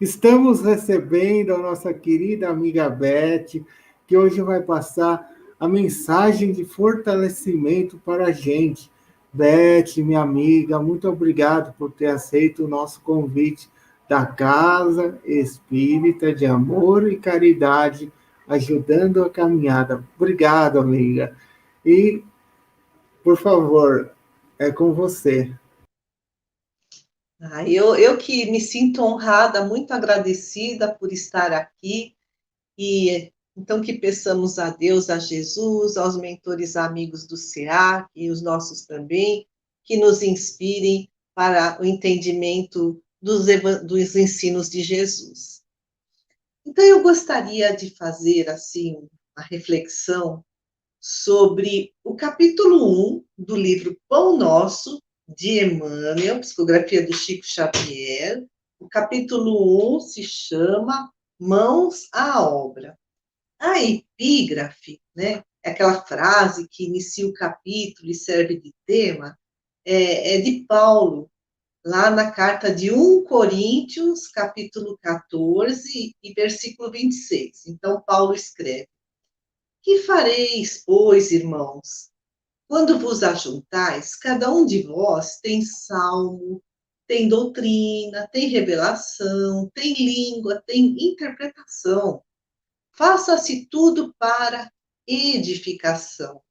Estamos recebendo a nossa querida amiga Beth, que hoje vai passar a mensagem de fortalecimento para a gente. Beth, minha amiga, muito obrigado por ter aceito o nosso convite da Casa Espírita de Amor e Caridade, ajudando a caminhada. Obrigado, amiga. E, por favor, é com você. Eu que me sinto honrada, muito agradecida por estar aqui, e então que peçamos a Deus, a Jesus, aos mentores amigos do SEAC e os nossos também, que nos inspirem para o entendimento dos ensinos de Jesus. Então eu gostaria de fazer assim uma reflexão sobre o capítulo 1 do livro Pão Nosso, de Emmanuel, psicografia do Chico Xavier. O capítulo 1 se chama Mãos à Obra. A epígrafe, né, é aquela frase que inicia o capítulo e serve de tema, é de Paulo, lá na carta de 1 Coríntios, capítulo 14 e versículo 26. Então, Paulo escreve: Que fareis, pois, irmãos? Quando vos ajuntais, cada um de vós tem salmo, tem doutrina, tem revelação, tem língua, tem interpretação. Faça-se tudo para edificação.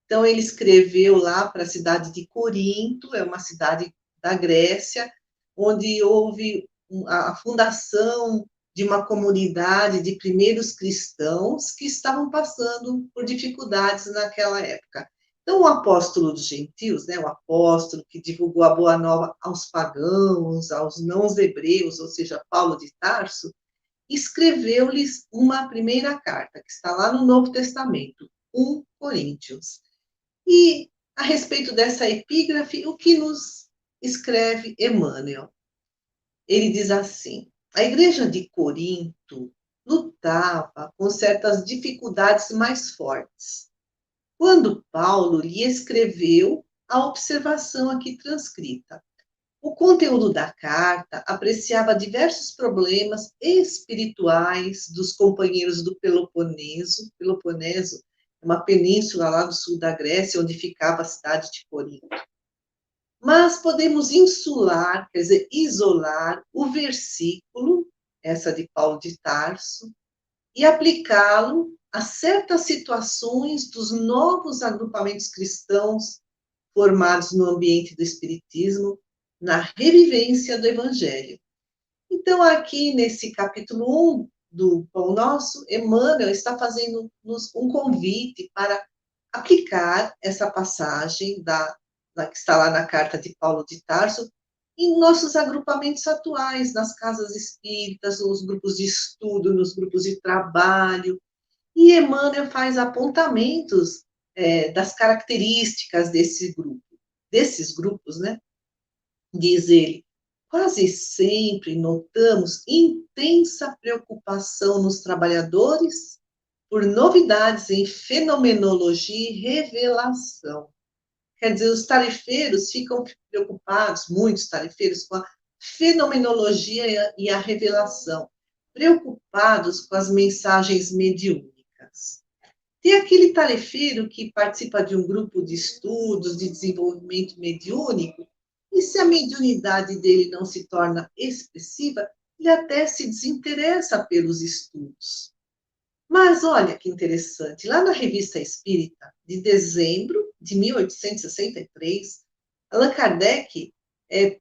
Então, ele escreveu lá para a cidade de Corinto, é uma cidade da Grécia, onde houve a fundação de uma comunidade de primeiros cristãos que estavam passando por dificuldades naquela época. Então, o apóstolo dos gentios, né, o apóstolo que divulgou a boa nova aos pagãos, aos não-hebreus, ou seja, Paulo de Tarso, escreveu-lhes uma primeira carta, que está lá no Novo Testamento, 1 Coríntios. E, a respeito dessa epígrafe, o que nos escreve Emmanuel? Ele diz assim: a igreja de Corinto lutava com certas dificuldades mais fortes. Quando Paulo lhe escreveu a observação aqui transcrita, o conteúdo da carta apreciava diversos problemas espirituais dos companheiros do Peloponeso. Peloponeso é uma península lá do sul da Grécia, onde ficava a cidade de Corinto. Mas podemos insular, quer dizer, isolar o versículo, essa de Paulo de Tarso, e aplicá-lo a certas situações dos novos agrupamentos cristãos formados no ambiente do Espiritismo, na revivência do Evangelho. Então, aqui nesse capítulo 1 do Pão Nosso, Emmanuel está fazendo-nos um convite para aplicar essa passagem que está lá na carta de Paulo de Tarso em nossos agrupamentos atuais, nas casas espíritas, nos grupos de estudo, nos grupos de trabalho. E Emmanuel faz apontamentos das características desses grupos, né? Diz ele: quase sempre notamos intensa preocupação nos trabalhadores por novidades em fenomenologia e revelação. Quer dizer, os tarefeiros ficam preocupados, muitos tarefeiros, com a fenomenologia e a revelação, preocupados com as mensagens mediúnicas. Tem aquele tarefeiro que participa de um grupo de estudos de desenvolvimento mediúnico, e se a mediunidade dele não se torna expressiva, ele até se desinteressa pelos estudos. Mas olha que interessante, lá na Revista Espírita, de dezembro de 1863, Allan Kardec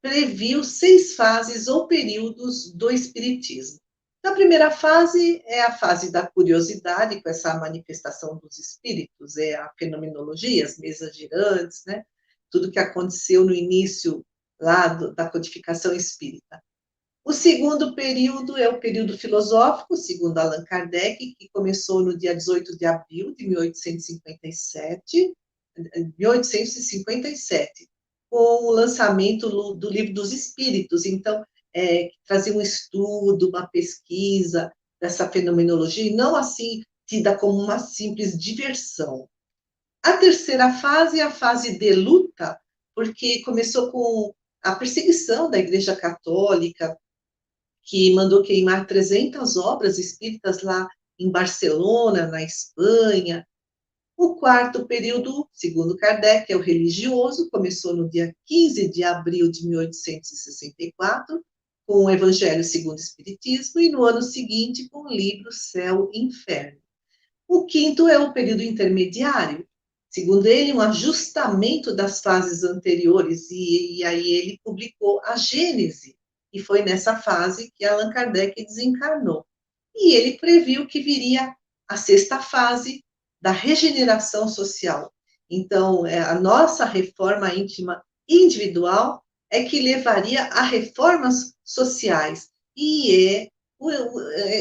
previu 6 fases ou períodos do Espiritismo. A primeira fase é a fase da curiosidade, com essa manifestação dos espíritos, é a fenomenologia, as mesas girantes, né? Tudo que aconteceu no início lá da codificação espírita. O segundo período é o período filosófico, segundo Allan Kardec, que começou no dia 18 de abril de 1857, com o lançamento do Livro dos Espíritos. Então, trazia um estudo, uma pesquisa dessa fenomenologia, e não assim tida como uma simples diversão. A terceira fase é a fase de luta, porque começou com a perseguição da Igreja Católica, que mandou queimar 300 obras espíritas lá em Barcelona, na Espanha. O quarto período, segundo Kardec, é o religioso, começou no dia 15 de abril de 1864, com o Evangelho segundo o Espiritismo, e no ano seguinte com o livro Céu e Inferno. O quinto é o período intermediário, segundo ele, um ajustamento das fases anteriores, e aí ele publicou a Gênese, e foi nessa fase que Allan Kardec desencarnou. E ele previu que viria a sexta fase da regeneração social. Então, a nossa reforma íntima individual é que levaria a reformas sociais, e é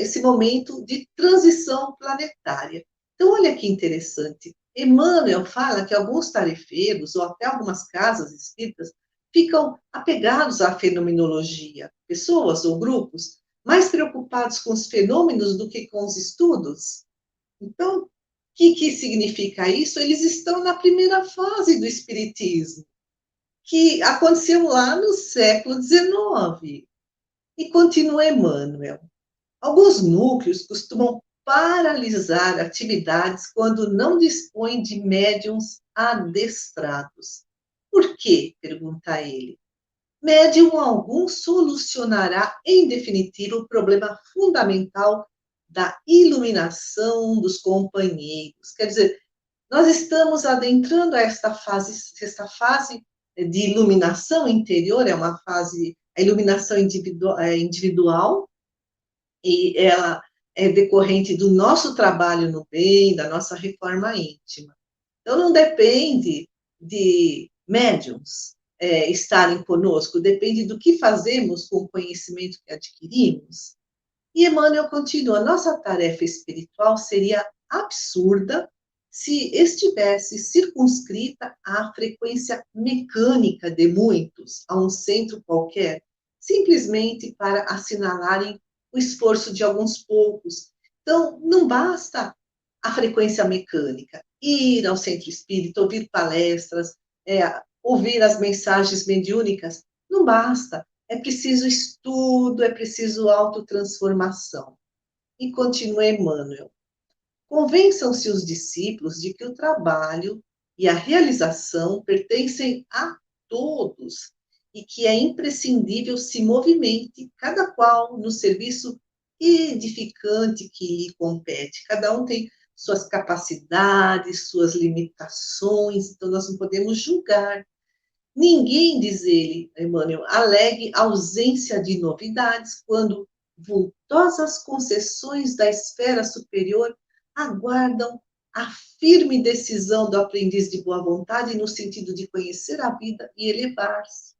esse momento de transição planetária. Então, olha que interessante. Emmanuel fala que alguns tarefeiros, ou até algumas casas espíritas, ficam apegados à fenomenologia, pessoas ou grupos mais preocupados com os fenômenos do que com os estudos. Então, o que significa isso? Eles estão na primeira fase do espiritismo, que aconteceu lá no século XIX, e continua Emmanuel. Alguns núcleos costumam paralisar atividades quando não dispõem de médiums adestrados. Por quê? Pergunta ele. Médium algum solucionará, em definitivo, o problema fundamental da iluminação dos companheiros. Quer dizer, nós estamos adentrando esta fase de iluminação interior, é uma fase, a iluminação individual, e ela é decorrente do nosso trabalho no bem, da nossa reforma íntima. Então, não depende de médiums estarem conosco, depende do que fazemos com o conhecimento que adquirimos. E Emmanuel continua, nossa tarefa espiritual seria absurda se estivesse circunscrita à frequência mecânica de muitos, a um centro qualquer, simplesmente para assinalarem o esforço de alguns poucos. Então, não basta a frequência mecânica, ir ao centro espírita, ouvir palestras, ouvir as mensagens mediúnicas, não basta. É preciso estudo, é preciso autotransformação. E continua Emmanuel. Convençam-se os discípulos de que o trabalho e a realização pertencem a todos e que é imprescindível se movimente cada qual no serviço edificante que lhe compete. Cada um tem suas capacidades, suas limitações, então nós não podemos julgar. Ninguém, diz ele, Emmanuel, alegue ausência de novidades quando vultosas concessões da esfera superior aguardam a firme decisão do aprendiz de boa vontade no sentido de conhecer a vida e elevar-se.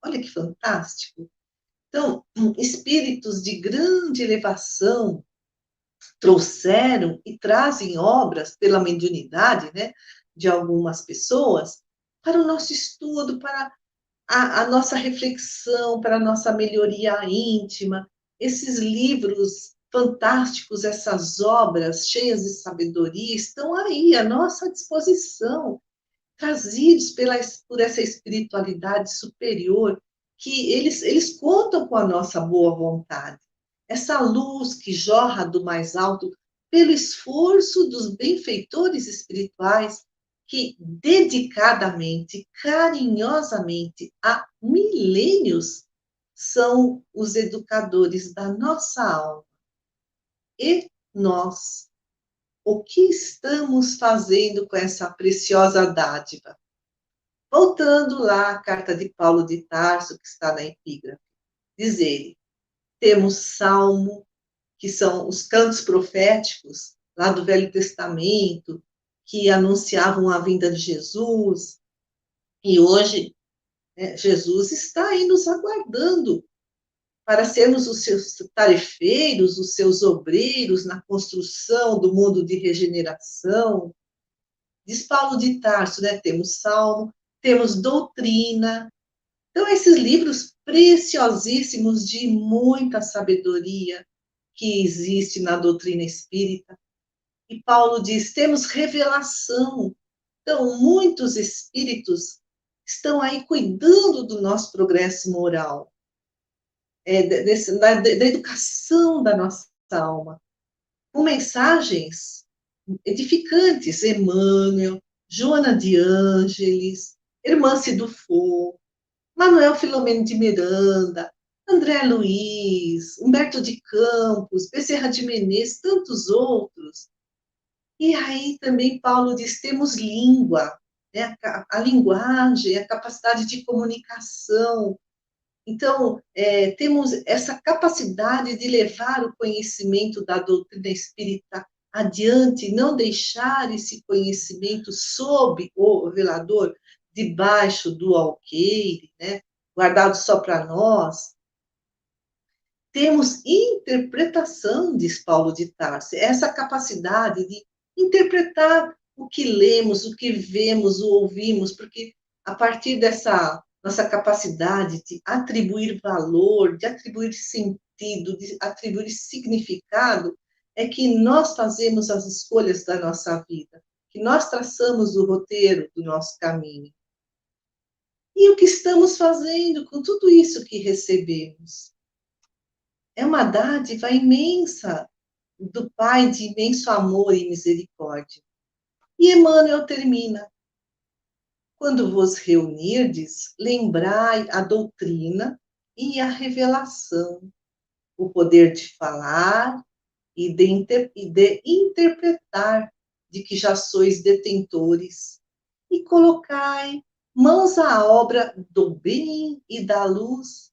Olha que fantástico. Então, espíritos de grande elevação trouxeram e trazem obras pela mediunidade, né, de algumas pessoas, para o nosso estudo, para a nossa reflexão, para a nossa melhoria íntima. Esses livros fantásticos, essas obras cheias de sabedoria, estão aí à nossa disposição, trazidos por essa espiritualidade superior, que eles contam com a nossa boa vontade. Essa luz que jorra do mais alto pelo esforço dos benfeitores espirituais que dedicadamente, carinhosamente, há milênios, são os educadores da nossa alma. E nós, o que estamos fazendo com essa preciosa dádiva? Voltando lá à carta de Paulo de Tarso, que está na epígrafe, diz ele, temos salmo, que são os cantos proféticos, lá do Velho Testamento, que anunciavam a vinda de Jesus, e hoje Jesus está aí nos aguardando para sermos os seus tarefeiros, os seus obreiros na construção do mundo de regeneração. Diz Paulo de Tarso, né? Temos Salmo, temos doutrina. Então, esses livros preciosíssimos de muita sabedoria que existe na doutrina espírita. E Paulo diz, temos revelação. Então, muitos espíritos estão aí cuidando do nosso progresso moral. da educação da nossa alma, com mensagens edificantes, Emmanuel, Joana de Ângeles, Irmã Cidufo, Manuel Filomeno de Miranda, André Luiz, Humberto de Campos, Bezerra de Menezes, tantos outros. E aí também Paulo diz, temos língua, né? A linguagem, a capacidade de comunicação. Então, temos essa capacidade de levar o conhecimento da doutrina espírita adiante, não deixar esse conhecimento sob o velador, debaixo do alqueire, né? Guardado só para nós. Temos interpretação, diz Paulo de Tarso, essa capacidade de interpretar o que lemos, o que vemos, o ouvimos, porque a partir dessa nossa capacidade de atribuir valor, de atribuir sentido, de atribuir significado, é que nós fazemos as escolhas da nossa vida, que nós traçamos o roteiro do nosso caminho. E o que estamos fazendo com tudo isso que recebemos? É uma dádiva imensa do Pai de imenso amor e misericórdia. E Emmanuel termina: quando vos reunirdes, lembrai a doutrina e a revelação, o poder de falar e de interpretar, de que já sois detentores, e colocai mãos à obra do bem e da luz,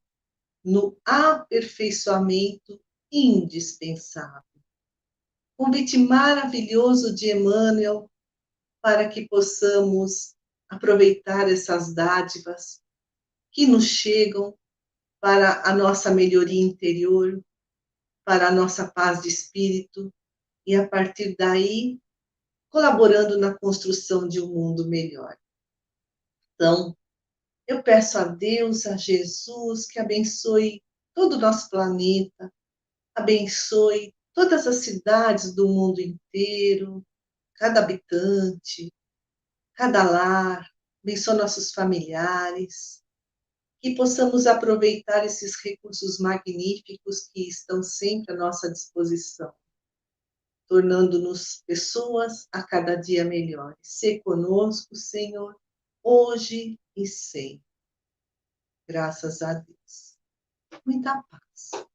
no aperfeiçoamento indispensável. Convite maravilhoso de Emmanuel para que possamos aproveitar essas dádivas que nos chegam para a nossa melhoria interior, para a nossa paz de espírito e, a partir daí, colaborando na construção de um mundo melhor. Então, eu peço a Deus, a Jesus, que abençoe todo o nosso planeta, abençoe todas as cidades do mundo inteiro, cada habitante, cada lar, abençoe nossos familiares, que possamos aproveitar esses recursos magníficos que estão sempre à nossa disposição, tornando-nos pessoas a cada dia melhores. Sê conosco, Senhor, hoje e sempre. Graças a Deus. Muita paz.